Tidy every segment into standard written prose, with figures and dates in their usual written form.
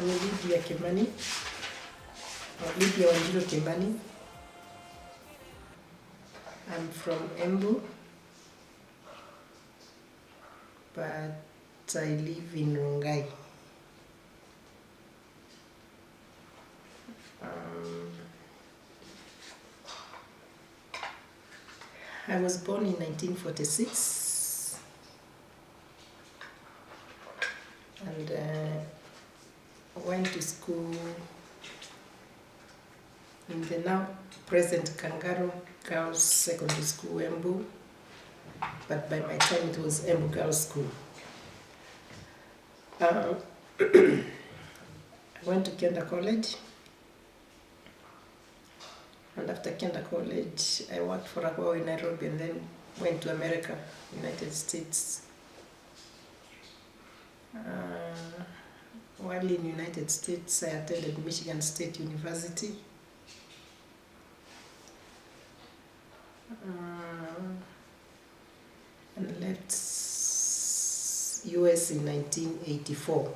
Lydia Kimani, or Lydia Kimani. I'm from Embu, but I live in Rongai. I was born in 1946 and went to school in the now present Kangaroo Girls Secondary School, Embu, but by my time it was Embu Girls School. I went to Kenda College, and after Kenda College I worked for a while in Nairobi and then went to America, United States. While in United States I attended Michigan State University. And left US in 1984.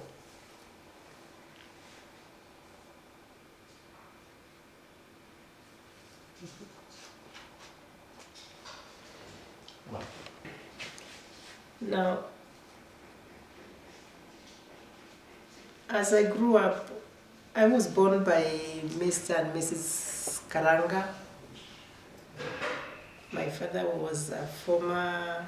Wow. Now, as I grew up, I was born by Mr. and Mrs. Karanga. My father was a former,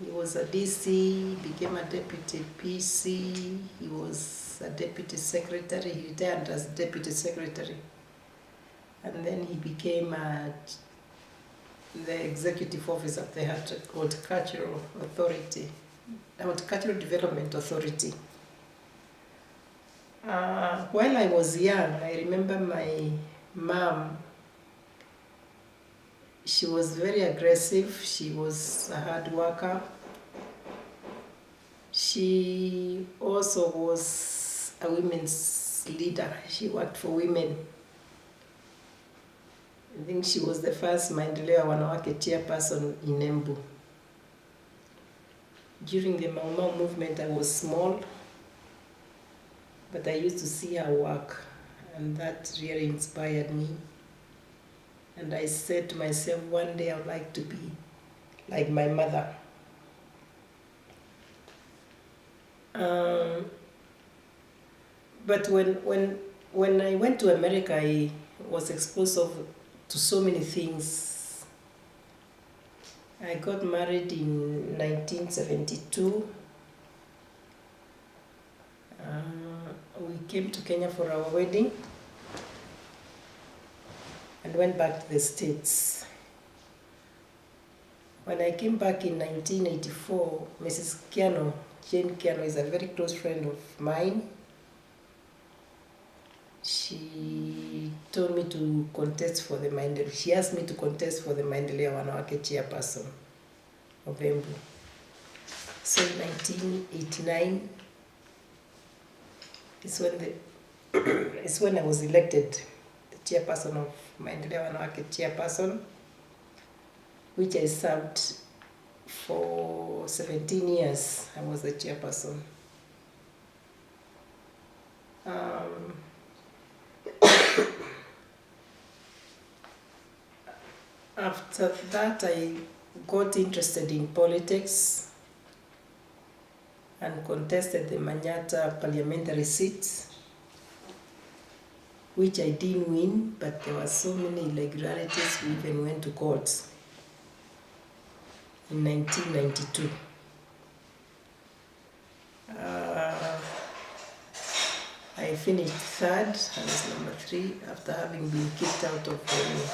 he was a DC, became a deputy PC, he was a deputy secretary, he retired as deputy secretary. And then he became the executive officer of the Horticultural Authority, the Horticultural Development Authority. While I was young, I remember my mom. She was very aggressive, she was a hard worker. She also was a women's leader, she worked for women. I think she was the first Maendeleo Wanawake Chairperson in Embu. During the MYWO movement I was small, but I used to see her work and that really inspired me. And I said to myself, one day I would like to be like my mother. But when I went to America, I was exposed to so many things. I got married in 1972. We came to Kenya for our wedding and went back to the States. When I came back in 1984, Mrs. Kiano, Jane Kiano, is a very close friend of mine. She told me to contest for the Maendeleo. She asked me to contest for the Maendeleo Wanawake Chairperson of Embu. So in 1989 is when I was elected the chairperson of Maendeleo Wanawake Chairperson, which I served for 17 years. I was the chairperson. After that, I got interested in politics and contested the Manyatta Parliamentary seat, which I didn't win, but there were so many irregularities, we even went to court in 1992. I finished third, I was number 3, after having been kicked out of the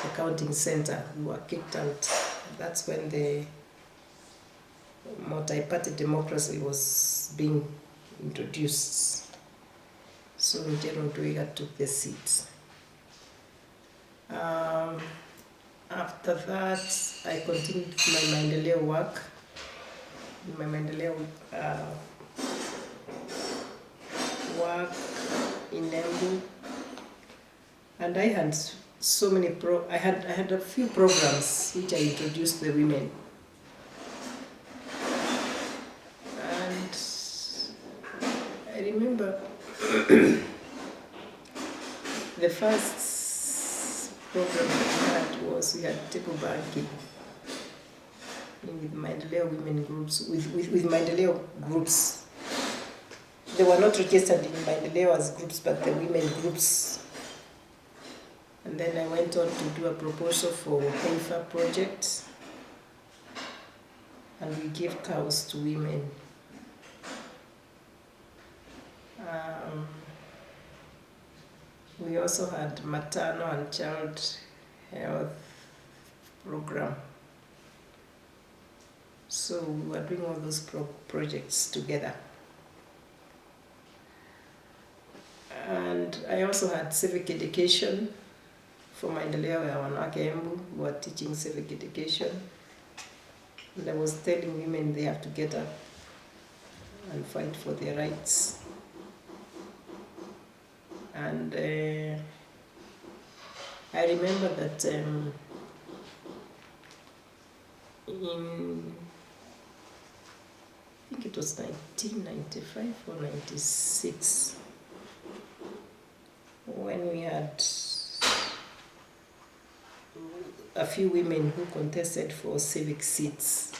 accounting center. We were kicked out. That's when the multi-party democracy was being introduced. So General Dwega took the seat. After that, I continued my Maendeleo work. My Maendeleo work in Embu, and I had so many I had a few programs which I introduced the women. And The first program that we had was we had table banking with Maendeleo women groups, with Maendeleo groups. They were not registered in Maendeleo as groups, but the women groups. And then I went on to do a proposal for heifer project, and we give cows to women. We also had maternal and child health program. So we were doing all those projects together. And I also had civic education for Maendeleo and Wanawake Embu, who were teaching civic education. And I was telling women they have to get up and fight for their rights. And I remember that in, I think it was 1995 or 96, when we had a few women who contested for civic seats,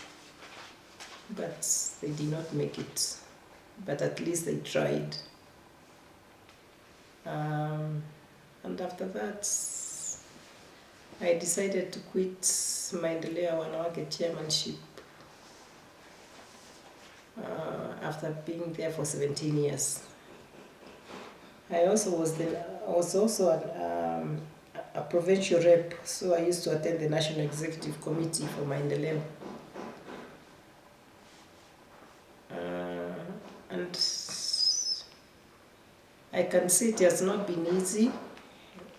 but they did not make it. But at least they tried. And after that, I decided to quit Maendeleo Wanawake chairmanship after being there for 17 years. I also was also a provincial rep, so I used to attend the National Executive Committee for Maendeleo. And I can say it has not been easy.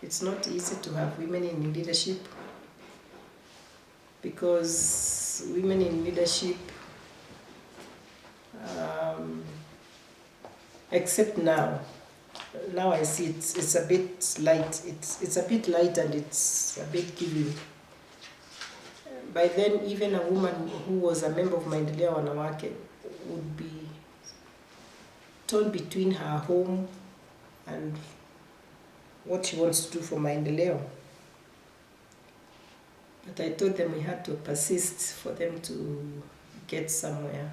It's not easy to have women in leadership, because women in leadership, except now I see it's a bit light. It's a bit light and it's a bit giving. By then, even a woman who was a member of Maendeleo Wanawake would be torn between her home and what she wants to do for Maendeleo. But I told them we had to persist for them to get somewhere,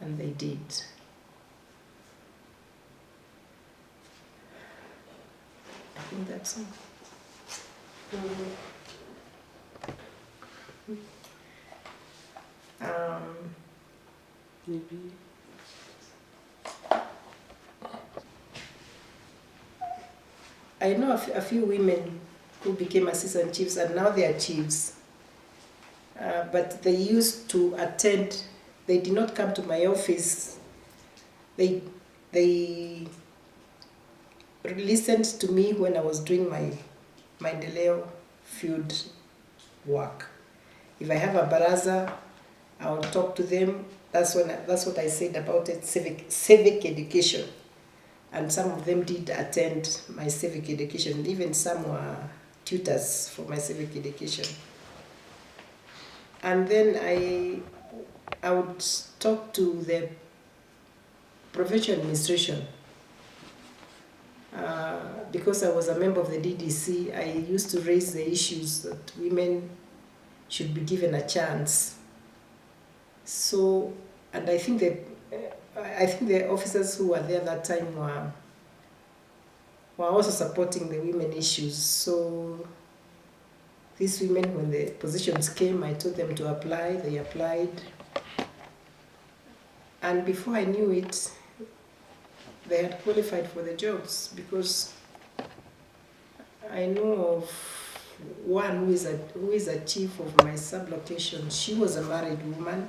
and they did. I think that's all. Maybe. I know a few women who became assistant chiefs and now they are chiefs. But they used to attend, they did not come to my office. They listened to me when I was doing my Maendeleo field work. If I have a baraza, I'll talk to them. That's what I said about it, civic education. And some of them did attend my civic education. Even some were tutors for my civic education. And then I would talk to the provincial administration. Because I was a member of the DDC, I used to raise the issues that women should be given a chance. So, and I think the officers who were there that time were also supporting the women issues. So these women, when the positions came, I told them to apply. They applied. And before I knew it, they had qualified for the jobs, because I know of one who is a chief of my sub-location. She was a married woman,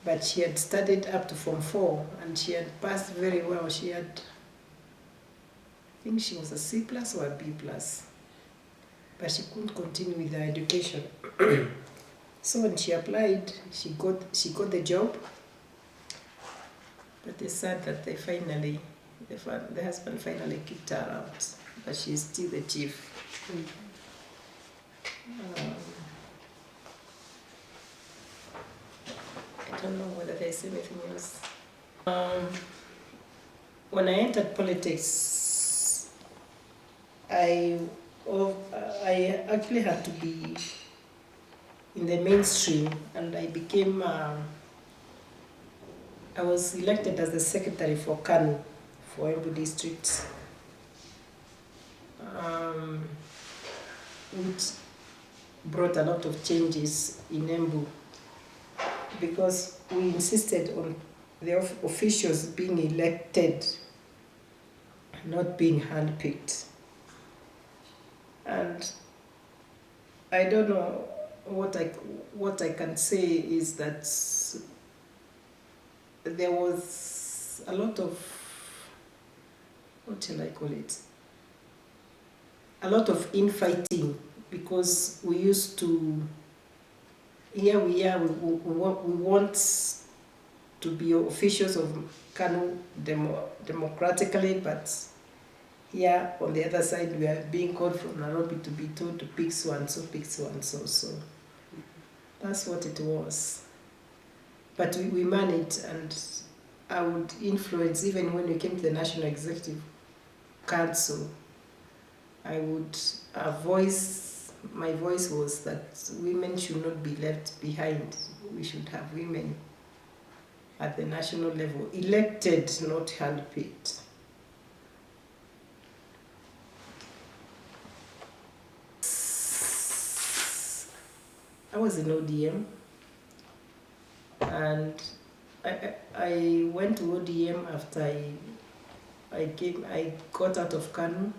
but she had studied up to Form 4 and she had passed very well. She had, I think she was a C+ or a B+, but she couldn't continue with her education. So when she applied, she got the job. But they said that the husband finally kicked her out, but she's still the chief. I don't know whether there's anything else. when I entered politics, I actually had to be in the mainstream, and I became, I was elected as the secretary for KANU, for Embu district, which brought a lot of changes in Embu, because we insisted on the officials being elected, not being handpicked. And I don't know, what I can say is that there was a lot of, what shall I call it? A lot of infighting, because we used to, here we are, we want to be officials of KANU democratically, but here on the other side we are being called from Nairobi to be told to pick so and so, pick so and so. So that's what it was. But we managed, and I would influence, even when we came to the National Executive Council, I would my voice was that women should not be left behind. We should have women at the national level, elected, not handpicked. I was in ODM, and I went to ODM after I got out of KANU,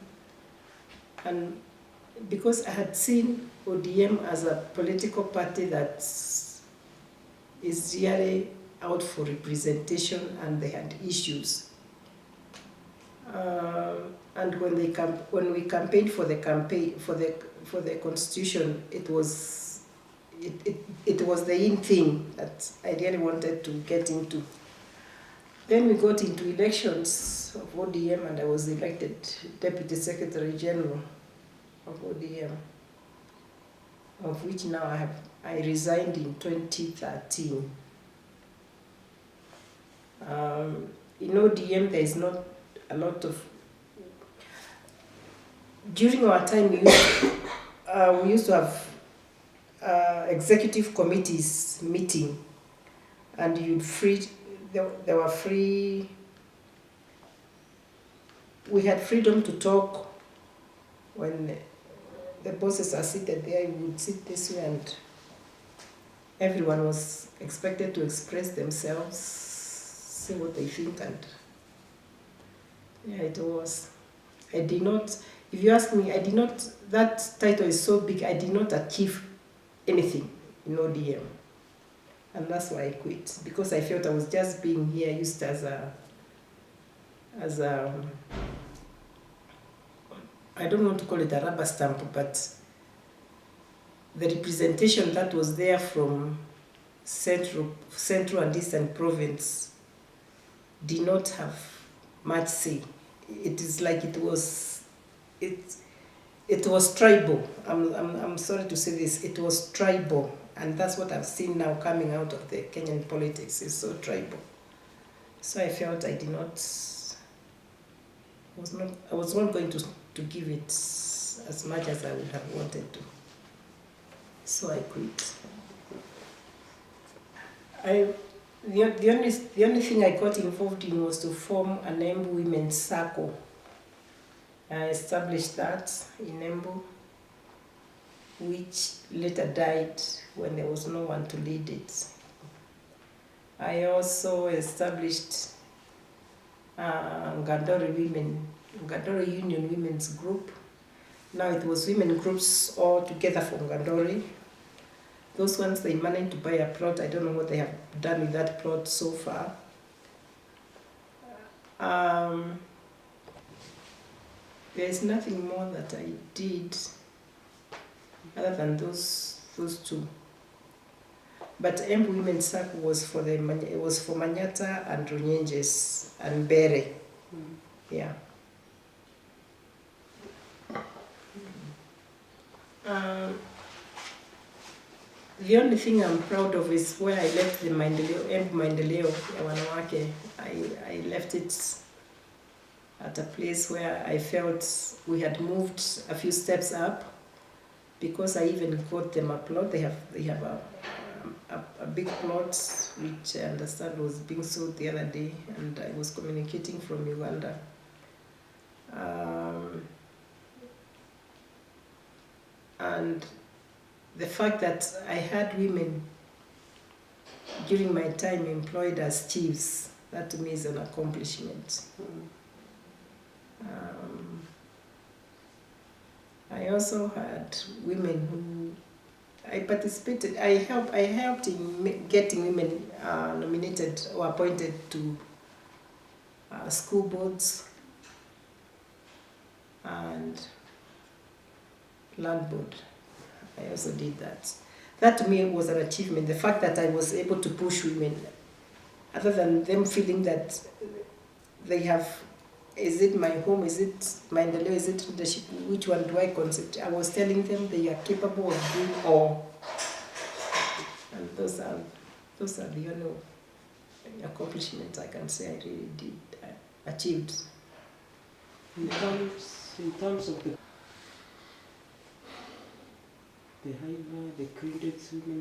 and because I had seen ODM as a political party that is really out for representation, and they had issues. And when we campaigned for the constitution, it was the in thing that I really wanted to get into. Then we got into elections of ODM, and I was elected Deputy Secretary General of ODM, of which now I resigned in 2013. In ODM, there is not a lot of. During our time, we used to have executive committees meeting, and there were free. We had freedom to talk. When the bosses are seated there, we would sit this way, and everyone was expected to express themselves, say what they think, and yeah, it was. I did not, if you ask me, that title is so big, I did not achieve anything in ODM. And that's why I quit, because I felt I was just being here used as a I don't want to call it a rubber stamp, but the representation that was there from Central and Eastern Province did not have much say. It is like it was tribal. I'm sorry to say this. It was tribal, and that's what I've seen now coming out of the Kenyan politics. It's so tribal. So I felt I was not going to give it as much as I would have wanted to. So I quit. The only thing I got involved in was to form an Embu Women's SACCO. I established that in Embu, which later died when there was no one to lead it. I also established Ngandori Union Women's Group. Now it was women groups all together from Ngandori. Those ones, they managed to buy a plot. I don't know what they have done with that plot so far. There is nothing more that I did other than those two. But Embu Women's SACCO was for Manyatta and Runyenjes and Bere. Yeah. The only thing I'm proud of is where I left the Maendeleo, Embu Maendeleo, Wanawake. I left it at a place where I felt we had moved a few steps up, because I even got them a plot. They have a big plot which I understand was being sold the other day, and I was communicating from Uganda. And the fact that I had women during my time employed as chiefs, that to me is an accomplishment. I also had women who I participated. I helped in getting women nominated or appointed to school boards and land board. I also did that. That to me was an achievement. The fact that I was able to push women, other than them feeling that they have, is it my home, is it Maendeleo, is it leadership, which one do I concept? I was telling them they are capable of doing all. And those are the only accomplishments I can say I really did, achieved. In terms of the heifer, the credits women,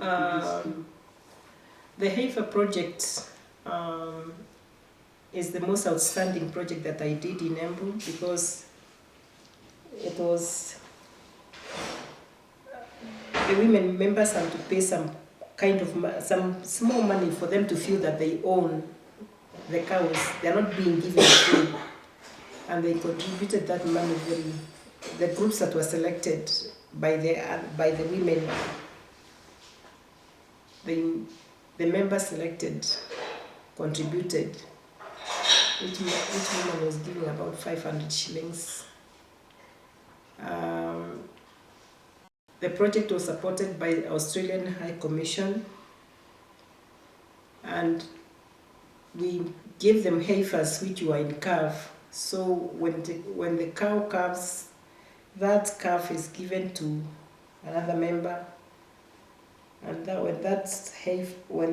the heifer project is the most outstanding project that I did in Embu, because it was the women members have to pay some small money for them to feel that they own the cows. They are not being given free, and they contributed that money very. The groups that were selected by the women, the members selected contributed. Each woman was giving about 500 shillings. The project was supported by the Australian High Commission, and we gave them heifers which were in calf. So when the cow calves, that calf is given to another member, and when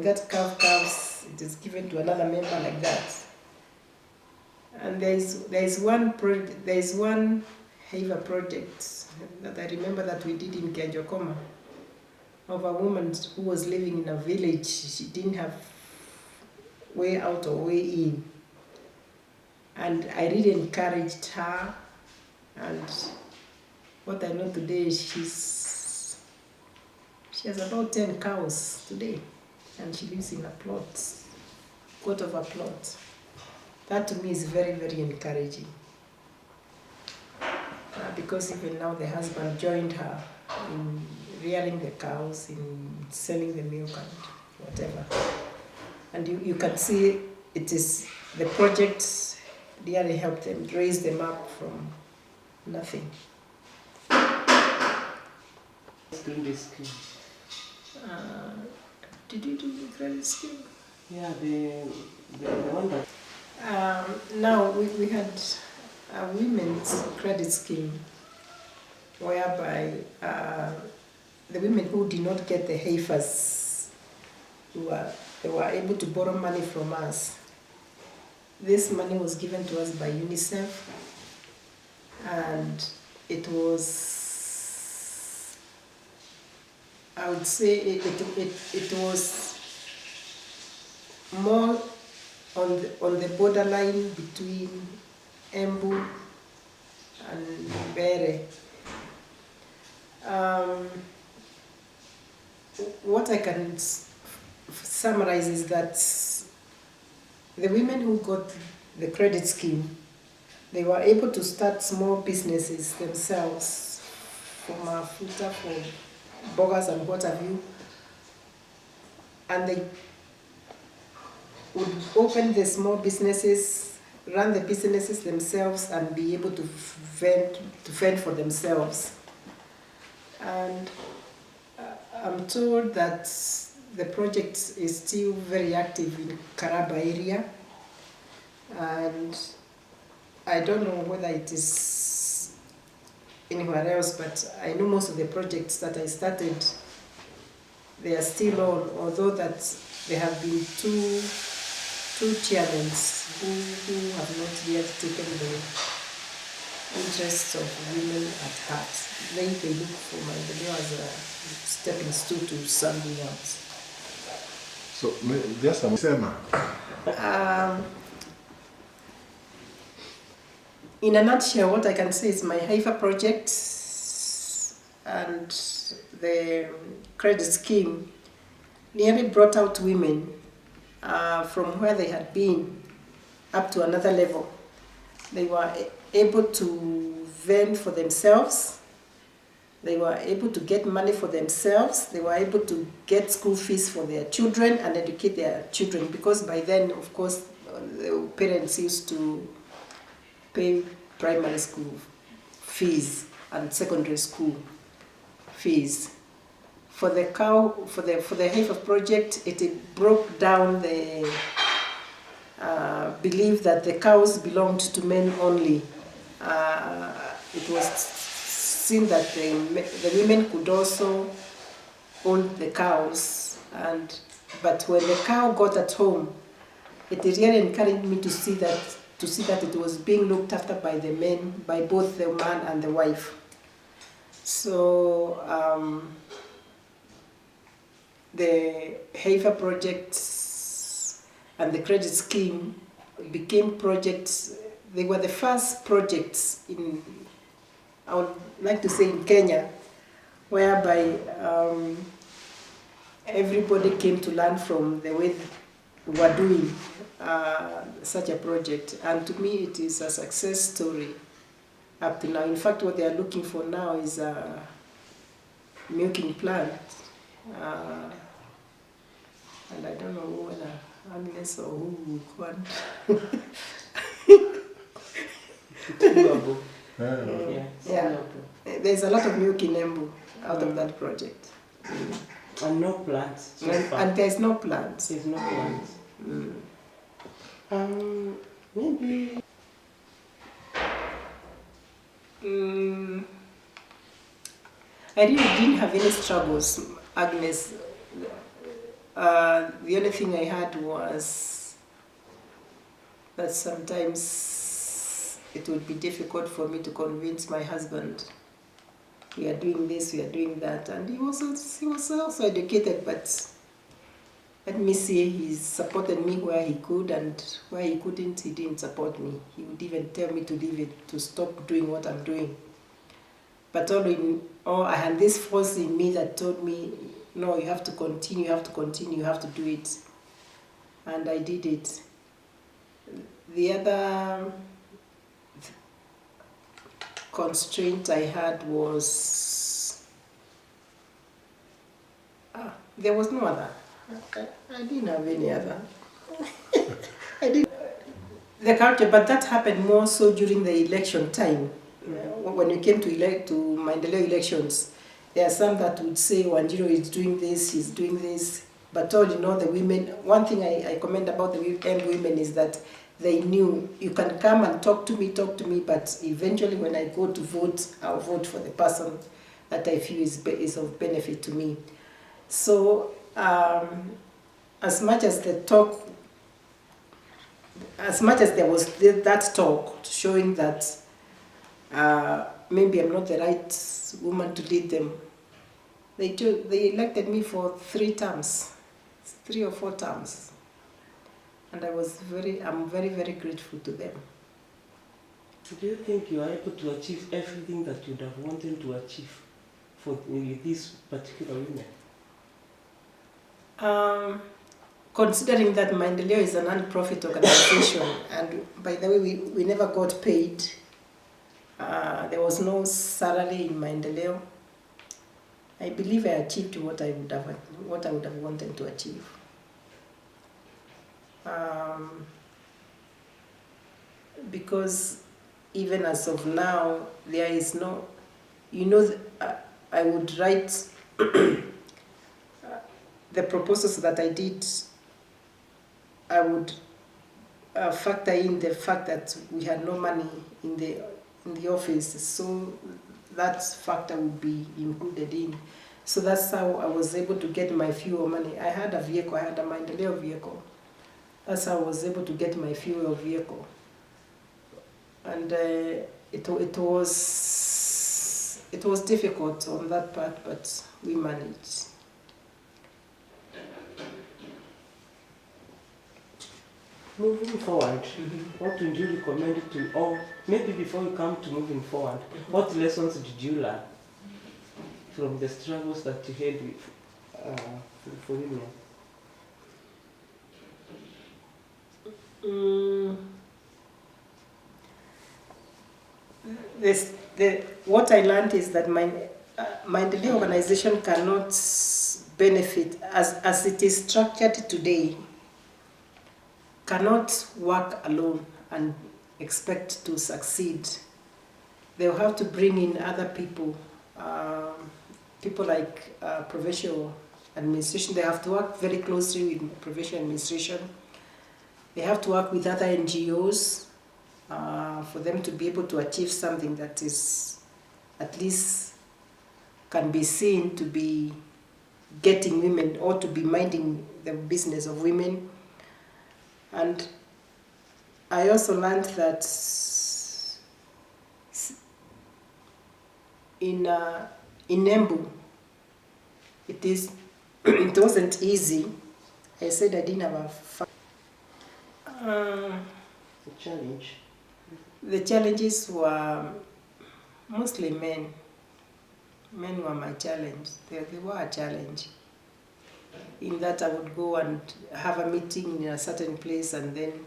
that calf calves, it is given to another member, like that. And there is one heifer project that I remember that we did in Kianjokoma, of a woman who was living in a village. She didn't have way out or way in, and I really encouraged her. And what I know today is she has about 10 cows today, and she lives in a quarter of a plot. That to me is very, very encouraging, because even now the husband joined her in rearing the cows, in selling the milk and whatever. And you can see it is the project really helped them, raise them up from nothing. Credit scheme. Did you do the credit scheme? Yeah, the one that. Now we had a women's credit scheme, whereby the women who did not get the heifers, they were able to borrow money from us. This money was given to us by UNICEF, and it was, I would say it was more on the borderline between Embu and Bere. What I can summarize is that the women who got the credit scheme, they were able to start small businesses themselves, from a footer, for burgers and what have you, and they would open the small businesses, run the businesses themselves, and be able to fend for themselves. And I'm told that the project is still very active in Karaba area, and I don't know whether it is anywhere else, but I know most of the projects that I started, they are still on, although that there have been two two chairmen who have not yet taken the interests of women at heart. They look for Maendeleo as a stepping stool to something else. So, just a sema. In a nutshell, what I can say is my heifer project and the credit scheme nearly brought out women from where they had been up to another level. They were able to vend for themselves. They were able to get money for themselves. They were able to get school fees for their children and educate their children, because by then, of course, the parents used to pay primary school fees and secondary school fees. For the heifer project, it broke down the belief that the cows belonged to men only. It was seen that the women could also own the cows, but when the cow got at home, it really encouraged me to see that it was being looked after by the men, by both the man and the wife. So the heifer projects and the credit scheme became projects. They were the first projects in, I would like to say, in Kenya, whereby everybody came to learn from the way we were doing such a project. And to me, it is a success story up to now. In fact, what they are looking for now is a milking plant. And I don't know whether unless or who would want. Yeah. There's a lot of milk in Embu out of that project. And no plants. So and there's no plants. There's no plants. Maybe. I really didn't have any struggles, Agnes. The only thing I had was that sometimes it would be difficult for me to convince my husband, we are doing this, we are doing that. And he was also educated, but let me say, he supported me where he could, and where he couldn't, he didn't support me. He would even tell me to leave it, to stop doing what I'm doing. But all in all, I had this force in me that told me, no, you have to continue, you have to continue, you have to do it. And I did it. The other constraint I had was, there was no other. I didn't have any other. I didn't. The culture, but that happened more so during the election time. When you came to Maendeleo elections, there are some that would say Wanjiro is doing this, he's doing this. But all you know, the women, one thing I commend about the Embu women is that they knew, you can come and talk to me, but eventually when I go to vote, I'll vote for the person that I feel is of benefit to me. So as much as there was that talk showing that maybe I'm not the right woman to lead them, they elected me for 3 or 4 terms, and I'm very, very grateful to them. Do you think you are able to achieve everything that you'd have wanted to achieve for these particular women? Considering that Maendeleo is a non-profit organization, and by the way, we never got paid. There was no salary in Maendeleo. I believe I achieved what I would have wanted to achieve. Because even as of now, there is no, I would write the proposals that I did. I would factor in the fact that we had no money in the office, so that factor would be included in. So that's how I was able to get my fuel money. I had a vehicle, I had a Maendeleo vehicle, That's how I was able to get my fuel vehicle. And it was difficult on that part, but we managed. Moving forward, what would you recommend to, or maybe before you come to moving forward, what lessons did you learn from the struggles that you had with, for women? What I learned is that Maendeleo organization cannot benefit, as it is structured today, cannot work alone and expect to succeed. They'll have to bring in other people, people like provincial administration. They have to work very closely with provincial administration. They have to work with other NGOs for them to be able to achieve something that is at least can be seen to be getting women or to be minding the business of women. And I also learned that in Embu, it wasn't easy. I said I didn't have The challenge. The challenges were mostly men. Men were my challenge. They were a challenge. In that I would go and have a meeting in a certain place, and then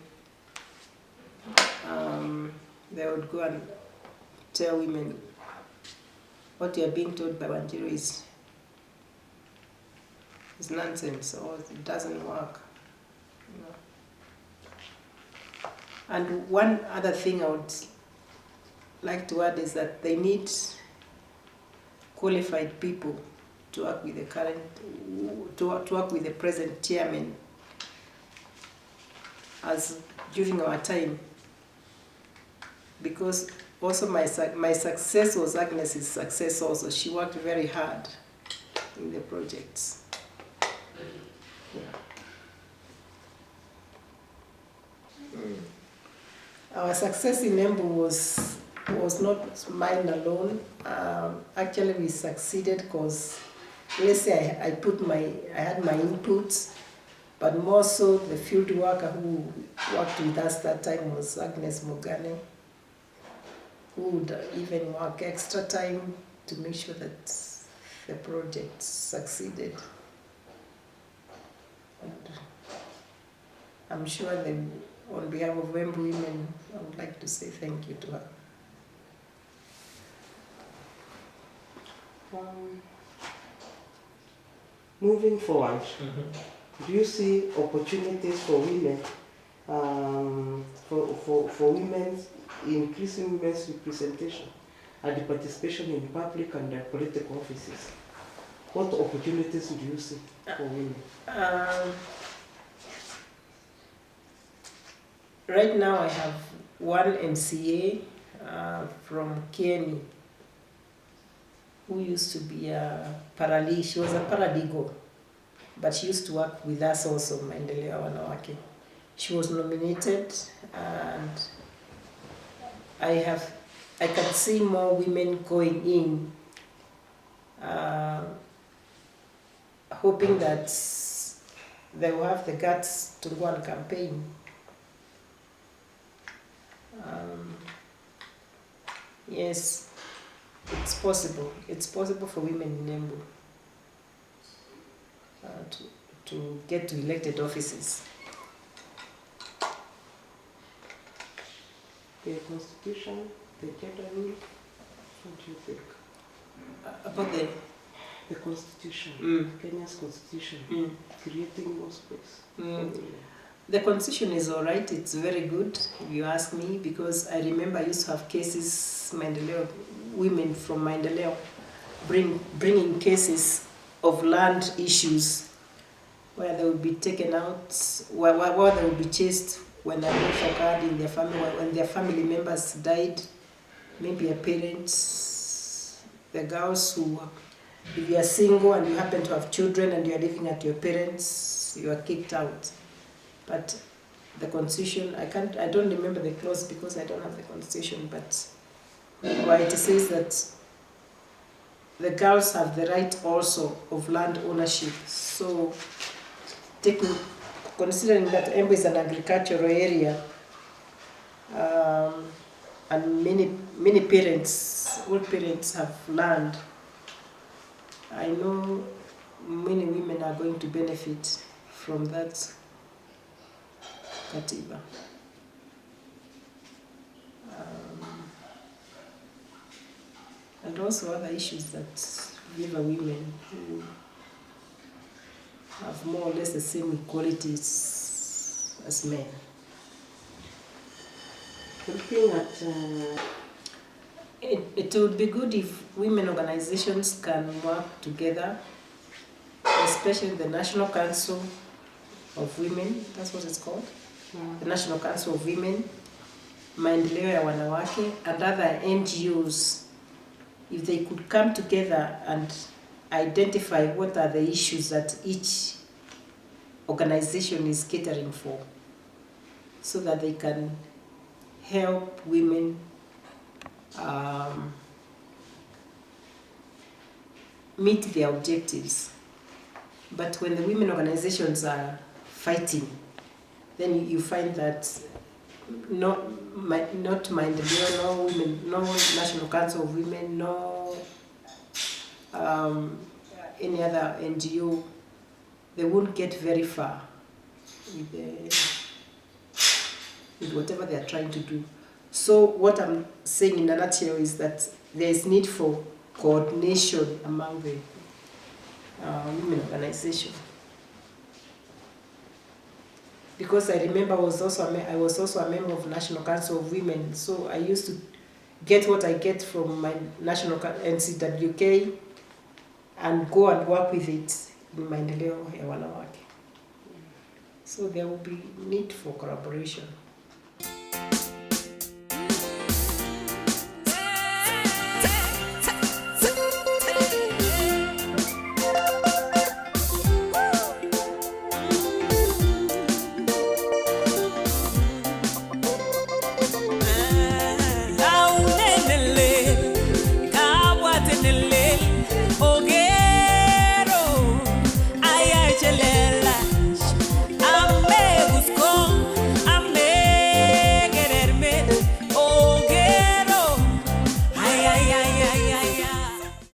they would go and tell women, what you are being told by Wanjiru is nonsense, or it doesn't work. You know. And one other thing I would like to add is that they need qualified people to work with the work with the present chairman, as during our time, because also my success was Agnes's success also. She worked very hard in the projects. Yeah. Our success in Embu was not mine alone. Actually, we succeeded because, let's say, I had my inputs, but more so the field worker who worked with us that time was Agnes Mogane, who would even work extra time to make sure that the project succeeded. And I'm sure that on behalf of Embu women, I would like to say thank you to her. Moving forward, do you see opportunities for women, for women, increasing women's representation and the participation in public and political offices? What opportunities do you see for women? Right now I have one MCA from KANU who used to be a paralegal. She was a paralegal, but she used to work with us also, Maendeleo Wanawake. She was nominated, and I can see more women going in, hoping that they will have the guts to go and campaign. Yes, it's possible. It's possible for women in Embu to get to elected offices. The Constitution, the gender rule, what do you think? About the Constitution, Kenya's Constitution, creating more space. The Constitution is all right. It's very good, if you ask me, because I remember I used to have cases, Maendeleo, women from Maendeleo bringing cases of land issues where they would be taken out, where they would be chased when a death occurred in their family, when their family members died, maybe a parent, the girls who, if you are single and you happen to have children and you are living at your parents', you are kicked out. But the constitution, I don't remember the clause because I don't have the constitution, but where it says that the girls have the right also of land ownership. So considering that Embu is an agricultural area, and many parents, all parents have land, I know many women are going to benefit from that katiba. And also other issues that favor women who have more or less the same equalities as men. Looking at it would be good if women organizations can work together, especially the National Council of Women, that's what it's called, the National Council of Women, Maendeleo ya Wanawake, and other NGOs, if they could come together and identify what are the issues that each organization is catering for, so that they can help women meet their objectives. But when the women organizations are fighting, then you find that not Maendeleo, no women, no National Council of Women, no any other NGO, they won't get very far with whatever they are trying to do. So what I'm saying in a nutshell is that there is need for coordination among the women organizations. Because I remember I was also a member of National Council of Women, so I used to get what I get from my national NCWK and go and work with it in Maendeleo ya Wanawake. So there will be need for collaboration.